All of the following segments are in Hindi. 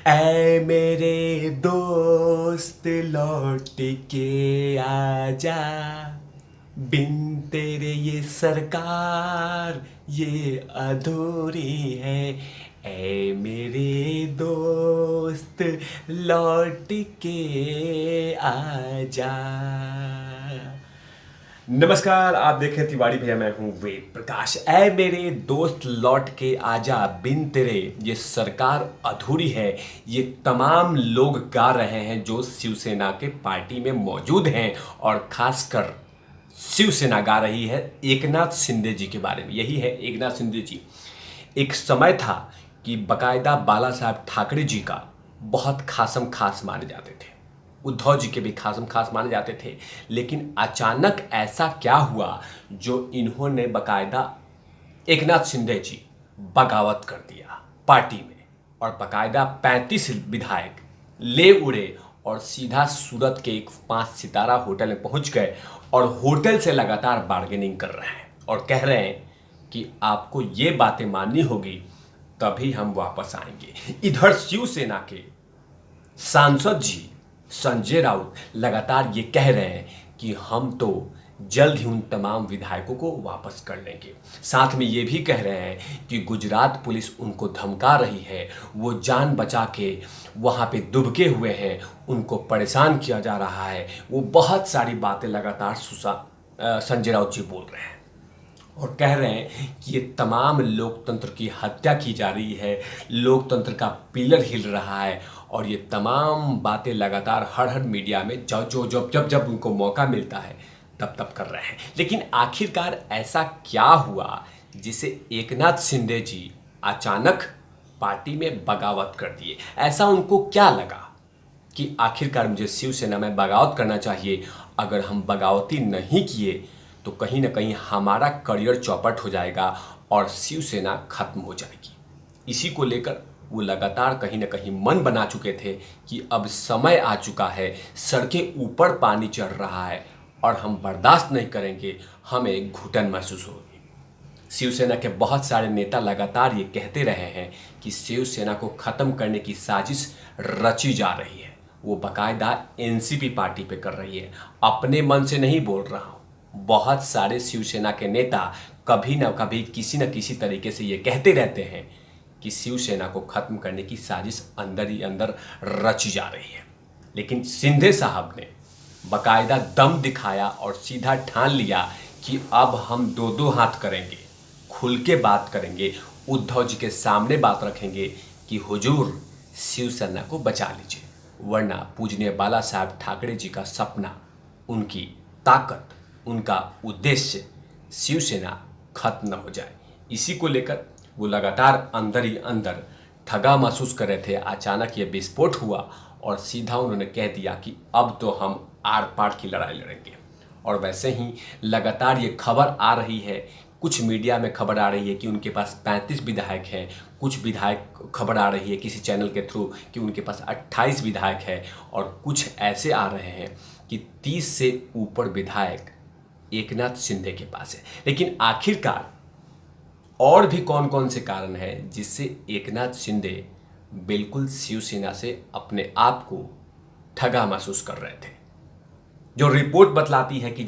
ऐ मेरे दोस्त लौट के आजा, बिन तेरे ये सरकार ये अधूरी है। ऐ मेरे दोस्त लौट के आजा। नमस्कार, आप देखें तिवारी भैया, मैं हूं वेद प्रकाश। ऐ मेरे दोस्त लौट के आजा, बिन तेरे ये सरकार अधूरी है। ये तमाम लोग गा रहे हैं जो शिवसेना के पार्टी में मौजूद हैं, और खासकर शिवसेना गा रही है एकनाथ शिंदे जी के बारे में। यही है एकनाथ शिंदे जी। एक समय था कि बकायदा बाला साहब ठाकरे जी का बहुत खासम खास माने जाते थे, उद्धव जी के भी खासम खास माने जाते थे। लेकिन अचानक ऐसा क्या हुआ जो इन्होंने बकायदा एकनाथ शिंदे जी बगावत कर दिया पार्टी में, और बकायदा 35 विधायक ले उड़े और सीधा सूरत के एक 5 सितारा होटल में पहुंच गए, और होटल से लगातार बार्गेनिंग कर रहे हैं और कह रहे हैं कि आपको ये बातें माननी होगी तभी हम वापस आएंगे। इधर शिवसेना के सांसद जी संजय राउत लगातार ये कह रहे हैं कि हम तो जल्द ही उन तमाम विधायकों को वापस कर लेंगे। साथ में ये भी कह रहे हैं कि गुजरात पुलिस उनको धमका रही है, वो जान बचा के वहाँ पे दुबके हुए हैं, उनको परेशान किया जा रहा है। वो बहुत सारी बातें लगातार संजय राउत जी बोल रहे हैं और कह रहे हैं कि ये तमाम लोकतंत्र की हत्या की जा रही है, लोकतंत्र का पिलर हिल रहा है, और ये तमाम बातें लगातार हर हर मीडिया में जब जब उनको मौका मिलता है तब तब कर रहे हैं। लेकिन आखिरकार ऐसा क्या हुआ जिसे एकनाथ शिंदे जी अचानक पार्टी में बगावत कर दिए? ऐसा उनको क्या लगा कि आखिरकार मुझे शिवसेना में बगावत करना चाहिए, अगर हम बगावती नहीं किए तो कहीं ना कहीं हमारा करियर चौपट हो जाएगा और शिवसेना खत्म हो जाएगी। इसी को लेकर वो लगातार कहीं ना कहीं मन बना चुके थे कि अब समय आ चुका है, सड़कें ऊपर पानी चढ़ रहा है और हम बर्दाश्त नहीं करेंगे, हमें घुटन महसूस होगी। शिवसेना के बहुत सारे नेता लगातार ये कहते रहे हैं कि शिवसेना को खत्म करने की साजिश रची जा रही है। वो बाकायदा एनसीपी पार्टी पे कर रही है, अपने मन से नहीं बोल रहा हूँ। बहुत सारे शिवसेना के नेता कभी ना कभी किसी न किसी तरीके से ये कहते रहते हैं कि शिवसेना को खत्म करने की साजिश अंदर ही अंदर रची जा रही है। लेकिन शिंदे साहब ने बकायदा दम दिखाया और सीधा ठान लिया कि अब हम दो दो हाथ करेंगे, खुल के बात करेंगे, उद्धव जी के सामने बात रखेंगे कि हुजूर शिवसेना को बचा लीजिए, वरना पूजनीय बाला साहब ठाकरे जी का सपना, उनकी ताकत, उनका उद्देश्य शिवसेना खत्म न हो जाए। इसी को लेकर वो लगातार अंदर ही अंदर ठगा महसूस कर रहे थे। अचानक ये विस्फोट हुआ और सीधा उन्होंने कह दिया कि अब तो हम आर पार की लड़ाई लड़ेंगे। और वैसे ही लगातार ये खबर आ रही है, कुछ मीडिया में खबर आ रही है कि उनके पास 35 विधायक हैं, कुछ विधायक खबर आ रही है किसी चैनल के थ्रू कि उनके पास 28 विधायक है, और कुछ ऐसे आ रहे हैं कि 30 से ऊपर विधायक एकनाथ शिंदे के पास है। लेकिन आखिरकार और भी कौन कौन से कारण हैं जिससे एकनाथ शिंदे बिल्कुल शिवसेना से अपने आप को ठगा महसूस कर रहे थे? जो रिपोर्ट बतलाती है कि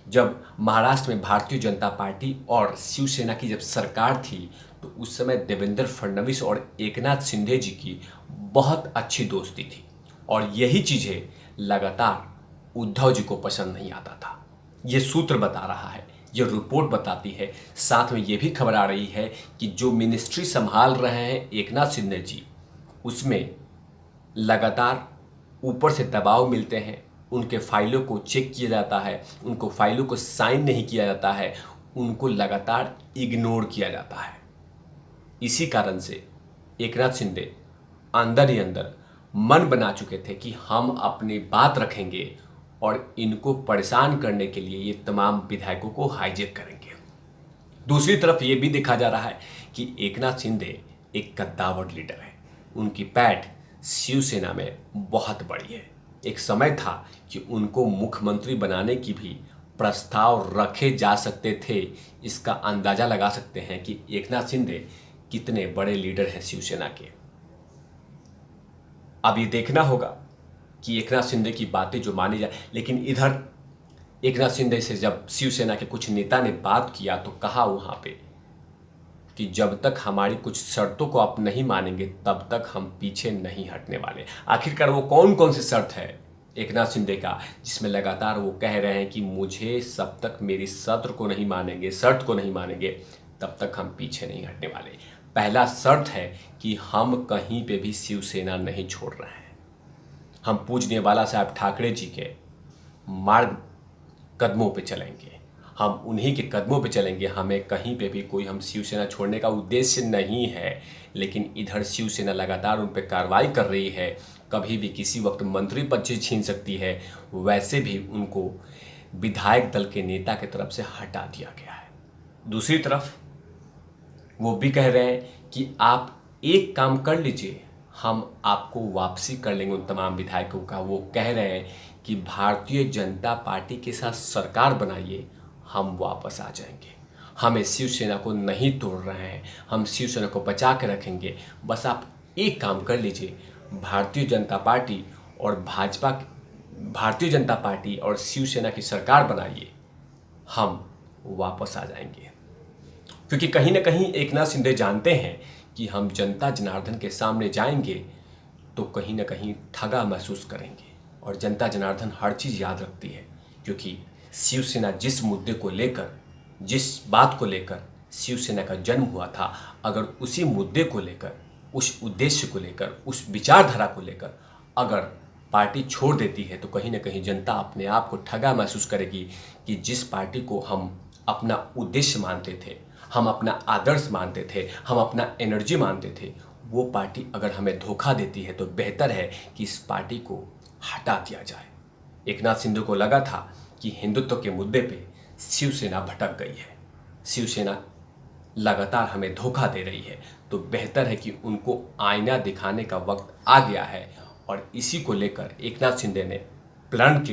जब महाराष्ट्र में भारतीय जनता पार्टी और शिवसेना की जब सरकार थी तो उस समय देवेंद्र फडणवीस और एकनाथ शिंदे जी की बहुत अच्छी दोस्ती थी, और यही चीज़ें लगातार उद्धव जी को पसंद नहीं आता था। ये सूत्र बता रहा है, ये रिपोर्ट बताती है। साथ में ये भी खबर आ रही है कि जो मिनिस्ट्री संभाल रहे हैं एकनाथ शिंदे जी, उसमें लगातार ऊपर से दबाव मिलते हैं, उनके फाइलों को चेक किया जाता है, उनको फाइलों को साइन नहीं किया जाता है, उनको लगातार इग्नोर किया जाता है। इसी कारण से एकनाथ शिंदे अंदर ही अंदर मन बना चुके थे कि हम अपनी बात रखेंगे और इनको परेशान करने के लिए ये तमाम विधायकों को हाईजैक करेंगे। दूसरी तरफ ये भी देखा जा रहा है कि एकनाथ शिंदे एक कद्दावर लीडर है, उनकी पैठ शिवसेना में बहुत बड़ी है। एक समय था कि उनको मुख्यमंत्री बनाने की भी प्रस्ताव रखे जा सकते थे। इसका अंदाजा लगा सकते हैं कि एकनाथ शिंदे कितने बड़े लीडर हैं शिवसेना के। अब ये देखना होगा कि एकनाथ शिंदे की बातें जो मानी जाए, लेकिन इधर एकनाथ शिंदे से जब शिवसेना के कुछ नेता ने बात किया तो कहा वहाँ पे कि जब तक हमारी कुछ शर्तों को आप नहीं मानेंगे तब तक हम पीछे नहीं हटने वाले। आखिरकार वो कौन कौन सी शर्त है एकनाथ शिंदे का जिसमें लगातार वो कह रहे हैं कि मुझे जब तक मेरी शर्त को नहीं मानेंगे, शर्त को नहीं मानेंगे, तब तक हम पीछे नहीं हटने वाले। पहला शर्त है कि हम कहीं पे भी शिवसेना नहीं छोड़ रहे हैं। हम पूजनीय बाला साहब ठाकरे जी के मार्ग कदमों पे चलेंगे, हम उन्हीं के कदमों पे चलेंगे। हमें कहीं पे भी कोई हम शिवसेना छोड़ने का उद्देश्य नहीं है। लेकिन इधर शिवसेना लगातार उन पर कार्रवाई कर रही है, कभी भी किसी वक्त मंत्री पद से छीन सकती है। वैसे भी उनको विधायक दल के नेता की तरफ से हटा दिया गया है। दूसरी तरफ वो भी कह रहे हैं कि आप एक काम कर लीजिए, हम आपको वापसी कर लेंगे उन तमाम विधायकों का। वो कह रहे हैं कि भारतीय जनता पार्टी के साथ सरकार बनाइए, हम वापस आ जाएंगे। हमें शिवसेना को नहीं तोड़ रहे हैं, हम शिवसेना को बचा के रखेंगे। बस आप एक काम कर लीजिए, भारतीय जनता पार्टी और शिवसेना की सरकार बनाइए, हम वापस आ जाएंगे। क्योंकि कहीं ना कहीं एकनाथ शिंदे जानते हैं कि हम जनता जनार्दन के सामने जाएंगे तो कहीं ना कहीं ठगा महसूस करेंगे। और जनता जनार्दन हर चीज़ याद रखती है, क्योंकि शिवसेना जिस मुद्दे को लेकर, जिस बात को लेकर शिवसेना का जन्म हुआ था, अगर उसी मुद्दे को लेकर, उस उद्देश्य को लेकर, उस विचारधारा को लेकर अगर पार्टी छोड़ देती है तो कहीं ना कहीं जनता अपने आप को ठगा महसूस करेगी कि जिस पार्टी को हम अपना उद्देश्य मानते थे, हम अपना आदर्श मानते थे, हम अपना एनर्जी मानते थे, वो पार्टी अगर हमें धोखा देती है तो बेहतर है कि इस पार्टी को हटा दिया जाए। एकनाथ शिंदे को लगा था कि हिंदुत्व के मुद्दे पे शिवसेना भटक गई है, शिवसेना लगातार हमें धोखा दे रही है, तो बेहतर है कि उनको आईना दिखाने का वक्त आ गया है। और इसी को लेकर एकनाथ शिंदे ने प्लान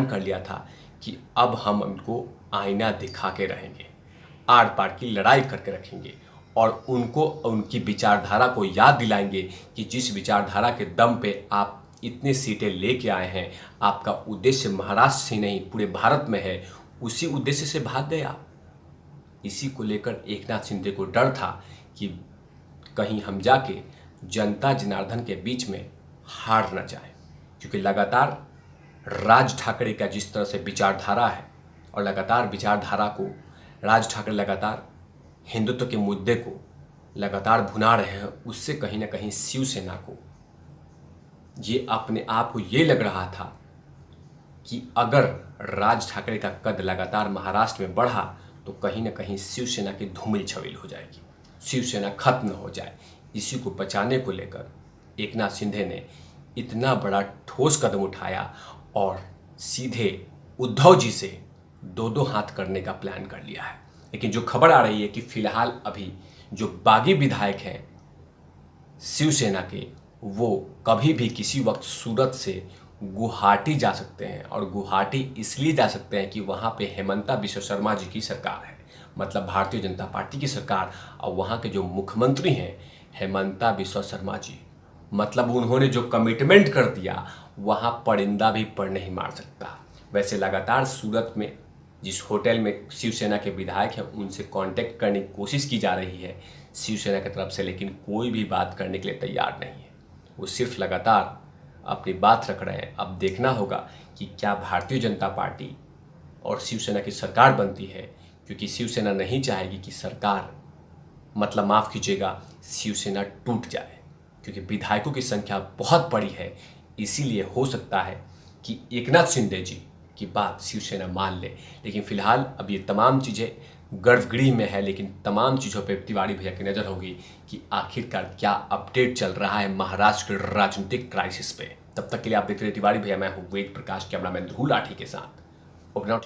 कर लिया था कि अब हम उनको आईना दिखा के रहेंगे, आर पार की लड़ाई करके रखेंगे और उनको उनकी विचारधारा को याद दिलाएंगे कि जिस विचारधारा के दम पे आप इतनी सीटें लेके आए हैं, आपका उद्देश्य महाराष्ट्र से नहीं पूरे भारत में है, उसी उद्देश्य से भाग गए आप। इसी को लेकर एकनाथ शिंदे को डर था कि कहीं हम जाके जनता जनार्दन के बीच में हार न जाए, क्योंकि लगातार राज ठाकरे का जिस तरह से विचारधारा है और लगातार विचारधारा को राज ठाकरे लगातार हिंदुत्व के मुद्दे को लगातार भुना रहे हैं, उससे कहीं ना कहीं शिवसेना को ये अपने आप को ये लग रहा था कि अगर राज ठाकरे का कद लगातार महाराष्ट्र में बढ़ा तो कहीं ना कहीं शिवसेना की धूमिल छविल हो जाएगी, शिवसेना खत्म हो जाए। इसी को बचाने को लेकर एकनाथ शिंदे ने इतना बड़ा ठोस कदम उठाया और सीधे उद्धव जी से दो हाथ करने का प्लान कर लिया है। लेकिन जो खबर आ रही है कि फिलहाल अभी जो बागी विधायक हैं शिवसेना के, वो कभी भी किसी वक्त सूरत से गुवाहाटी जा सकते हैं। और गुवाहाटी इसलिए जा सकते हैं कि वहाँ पे हेमंता बिश्व शर्मा जी की सरकार है, मतलब भारतीय जनता पार्टी की सरकार। और वहाँ के जो मुख्यमंत्री हैं हेमंता बिश्व शर्मा जी, मतलब उन्होंने जो कमिटमेंट कर दिया वहाँ परिंदा भी पर नहीं मार सकता। वैसे लगातार सूरत में जिस होटल में शिवसेना के विधायक हैं उनसे कांटेक्ट करने की कोशिश की जा रही है शिवसेना की तरफ से, लेकिन कोई भी बात करने के लिए तैयार नहीं है। वो सिर्फ लगातार अपनी बात रख रहे हैं। अब देखना होगा कि क्या भारतीय जनता पार्टी और शिवसेना की सरकार बनती है, क्योंकि शिवसेना नहीं चाहेगी कि सरकार, मतलब माफ़ कीजिएगा, शिवसेना टूट जाए, क्योंकि विधायकों की संख्या बहुत बड़ी है। इसीलिए हो सकता है कि एकनाथ शिंदे जी की बात शिवसेना मान ले। लेकिन फिलहाल अब ये तमाम चीज़ें गर्भगृह में है, लेकिन तमाम चीज़ों पे तिवारी भैया की नज़र होगी कि आखिरकार क्या अपडेट चल रहा है महाराष्ट्र के राजनीतिक क्राइसिस पे। तब तक के लिए आप देखते रहिए तिवारी भैया, मैं हूँ वेद प्रकाश, कैमरामैन ध्रुव लाठी के साथ।